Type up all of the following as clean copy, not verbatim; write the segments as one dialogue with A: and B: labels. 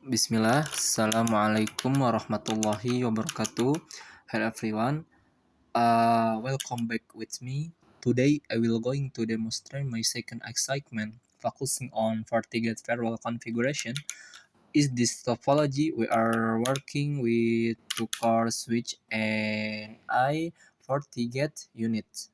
A: Bismillah, Assalamualaikum warahmatullahi wabarakatuh. Hello everyone, welcome back with me. Today I will going to demonstrate my second excitement focusing on FortiGate firewall configuration. Is this topology we are working with two core switch and FortiGate unit.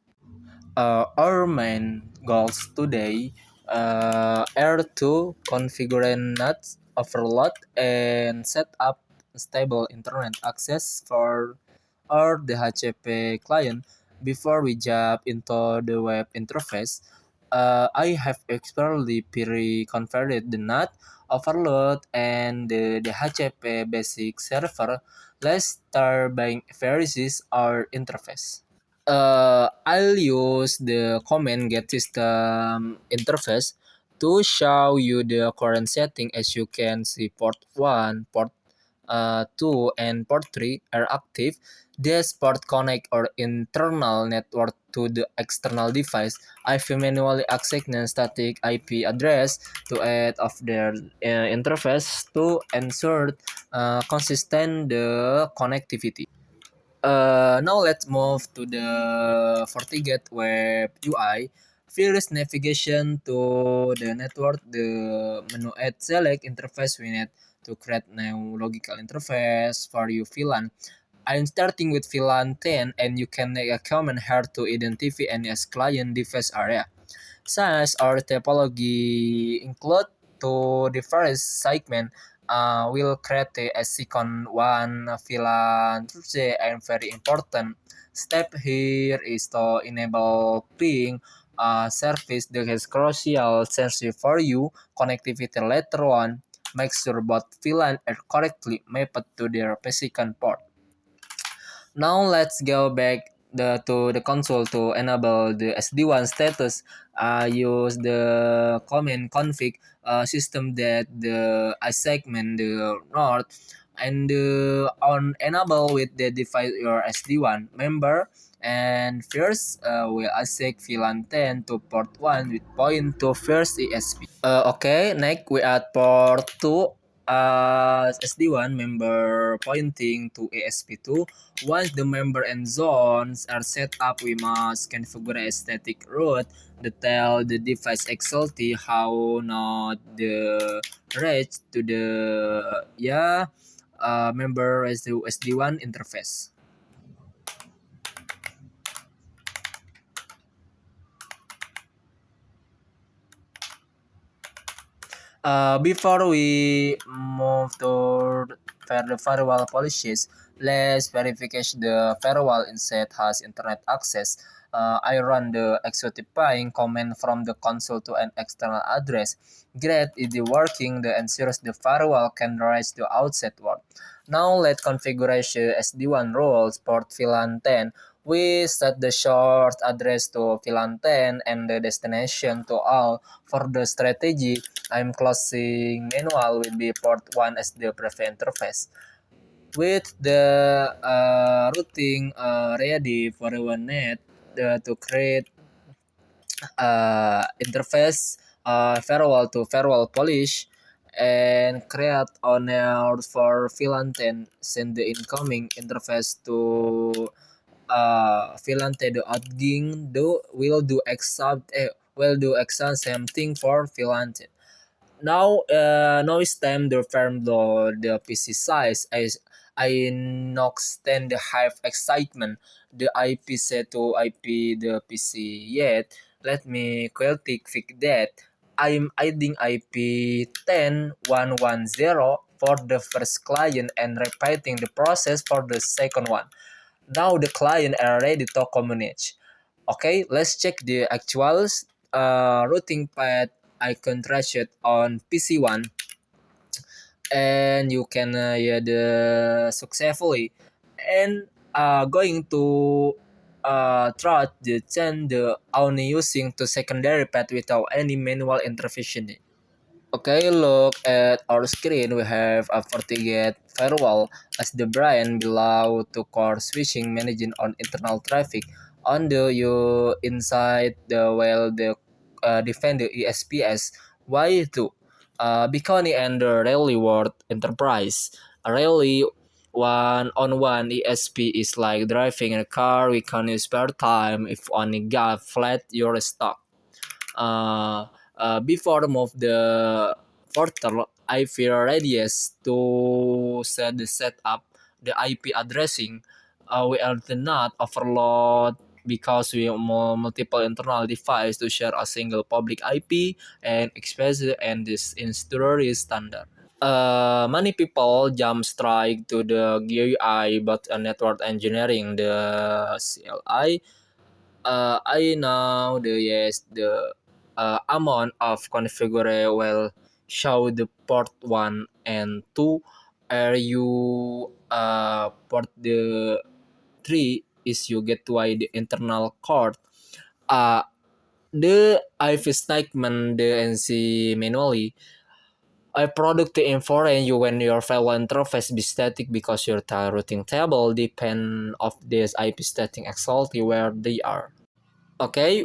A: Our main goals today are to configure NAT overload and set up stable internet access for our DHCP client. Before we jump into the web interface, I have expertly pre-configured the NAT overload and the DHCP basic server. Let's start by verifying our interface. I'll use the command get system interface to show you the current setting. As you can see, port 1, port 2, and port 3 are active. This port connect our internal network to the external device. I've manually assigned static IP address to add of their interface to ensure consistent the connectivity. Now let's move to the FortiGate Web UI. First, navigation to the network, the menu add select interface we need to create new logical interface for your VLAN. I'm starting with VLAN 10 and you can make a comment here to identify any as client device area. Since our topology include two different segment, will create a second one VLAN and very important step here is to enable ping service that is crucial sensitive for you connectivity later on. Make sure both VLAN are correctly mapped to their second port. Now let's go back to the console to enable the SD1 status. Use the command config system that the I segment the north and on enable with the device your SD1 member. And first, we assign VLAN 10 to port 1 with point to first ESP. Okay, next we add port 2 SD1 member pointing to ESP2. Once the member and zones are set up, we must configure a static route to tell the device exactly how not the reach to the member SD1 interface. Before we move to the firewall policies, let's verify the firewall inside has internet access. I run the exotifying command from the console to an external address. Great, it is working. The ensures the firewall can reach the outside world. Now let configuration SD1 roles port VLAN 10. We set the short address to VLAN 10 and the destination to all. For the strategy, I'm closing manual will be port 1 as the preferred interface. With the routing ready for one net to create interface firewall to firewall polish and create owner for VLAN 10 send the incoming interface to VLAN 10 the outgoing will do exact same thing for VLAN 10. Now it's time to firm the PC size. I not stand the hype excitement the IP set to IP the PC yet. Let me quickly fix that. I'm adding IP 10110 for the first client and repeating the process for the second one. Now the client are ready to communicate. Okay, let's check the actual routing path I contrasted on PC1 and you can the successfully and going to try the change the only using to secondary path without any manual intervention. Okay, look at our screen. We have a FortiGate firewall as the brand below to core switching managing on internal traffic. On the inside the defend the ESPS. Why two? Bicony and the Rally World Enterprise. A Rally one-on-one ESP is like driving a car. We can use spare time if only got flat you're stuck. uh, Before move the portal IP radius to set the setup the IP addressing. We are not overload because we have multiple internal device to share a single public IP and express and this in story standard. Many people jump straight to the GUI, but network engineering, the CLI, I know the amount of configure will show the port 1 and 2 are you port the 3 is you get why the internal cord uh the IV statement the NC manually I product the info and you when your file interface be static because your routing table depend of this IP static exactly where they are. Okay,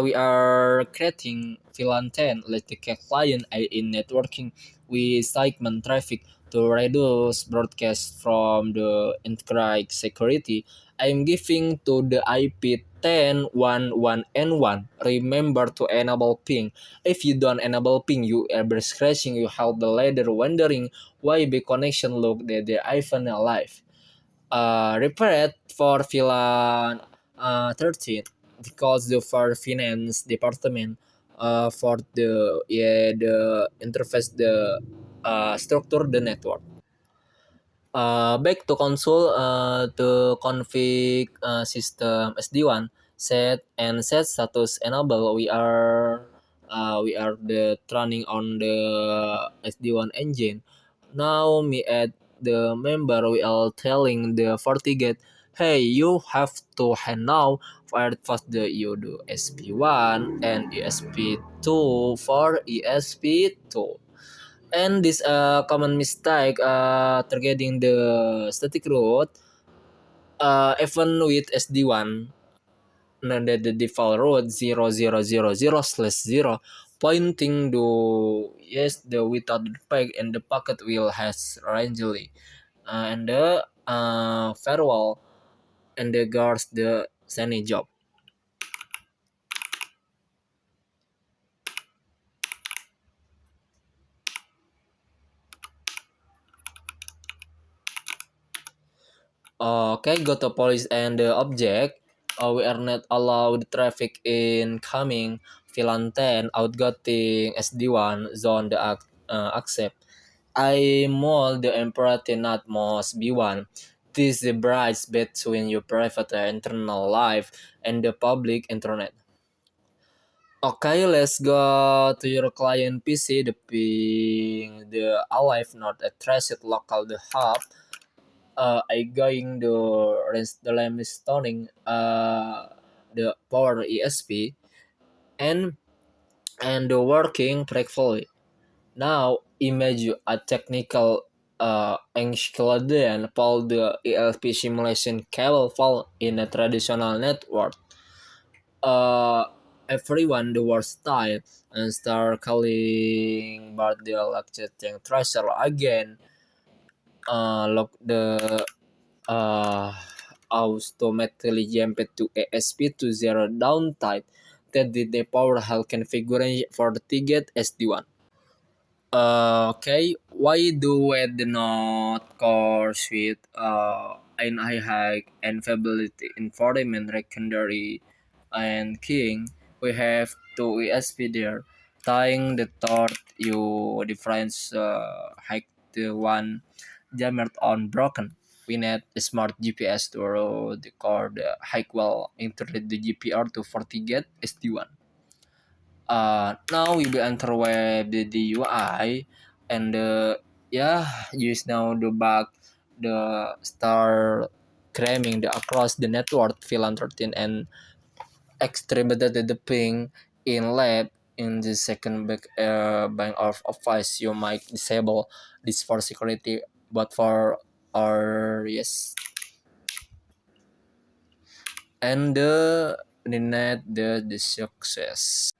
A: we are creating VLAN 10 electrical client in networking with segment traffic to reduce broadcast from the integrate security. I'm giving to the IP 10.1.1 n 1. Remember to enable ping. If you don't enable ping, you ever scratching, you help the ladder wondering why the connection look that the iPhone alive. Repaired for VLAN 13 because the for finance department for the interface the structure the network. Back to console to config system SD1 set status enable. We are the running on the SD1 engine. Now me add the member we are telling the FortiGate, hey, you have to hand now fire first the you do SP1 and ESP2 for ESP2. And this common mistake targeting the static route even with SD1 the default route 0000/0 pointing to yes the without the peg and the packet will has rangely and the firewall and the guards the sunny job. Okay, go to police and the object. We are not allowed traffic incoming VLAN 10 outgoing SD1 zone the accept. I mold the imperative not most B1. This is the bridge between your private internal life and the public internet. Okay, let's go to your client PC, the ping, the alive, not a trusted local, the hub. I going the lamp stoning the power ESP and the working correctly. Now imagine a technical and pull the ELP simulation cable fall in a traditional network. Uh, Everyone the worst style and start calling but the electric tracer again. Lock the uh, automatically jump to ASP to zero downtime that the power health configuration for the ticket SD1. Okay, why do we do not course with an high and fidelity environment secondary and keying? We have two ESP there. Tying the third you difference high to one jammed on broken. We need a smart GPS to record the high well integrate the GPR to FortiGate SD1. Now we will enter web the UI and yeah use now the bug the star cramming the across the network VLAN 13 and extremited the ping in lab in the second bank of device you might disable this for security but for our yes and the net the success.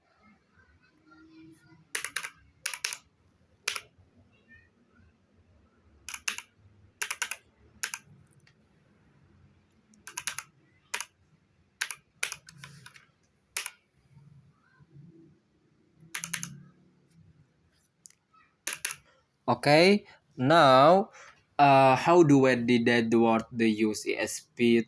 A: Okay, now how do we did that word the use ASP?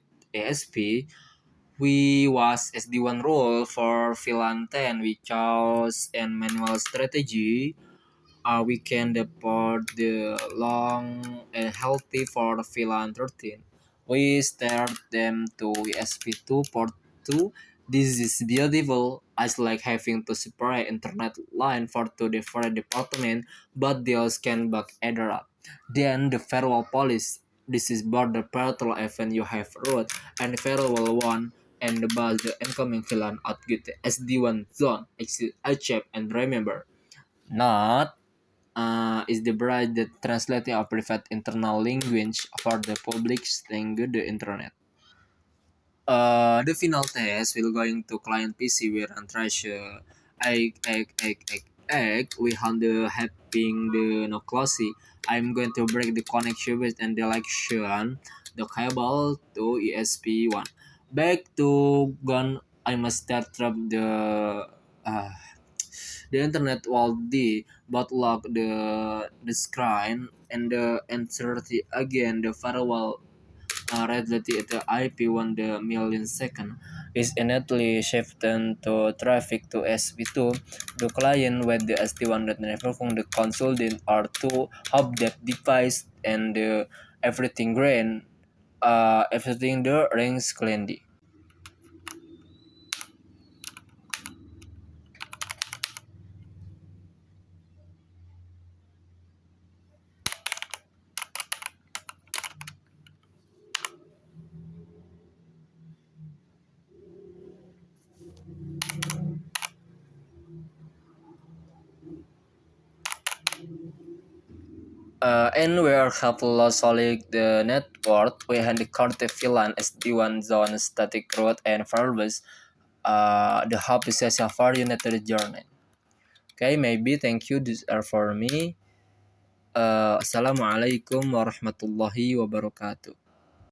A: We was SD1 rule for VLAN 10. We chose and manual strategy. We can deport the long and healthy for VLAN 13. We start them to ESP2 port 2. This is beautiful. I like having to separate internet line for two different department, but those can back either up. Then the firewall policy. This is border patrol event you have root and firewall 1 and the bus the incoming VLAN out get the SD1 zone, exit HF and remember, not is the bridge that translates a private internal language for the public thing the internet. The final test will going to client PC where and trash we handle having the no classy. I'm going to break the connection with and the election the cable to ESP1. Back to gun I must start from uh, the internet while the but lock the screen and the uncertainty again the firewall related to IP 1 million second is innately shifted to traffic to SP2. The client with the SD1 network from the console then are to hub that device and everything green everything the rings cleanly. And we are helpful solid the network. We had the current VLAN SD1 zone static route and variables. The hub is a far united journey. Okay, maybe thank you. These are for me. Assalamualaikum warahmatullahi wabarakatuh.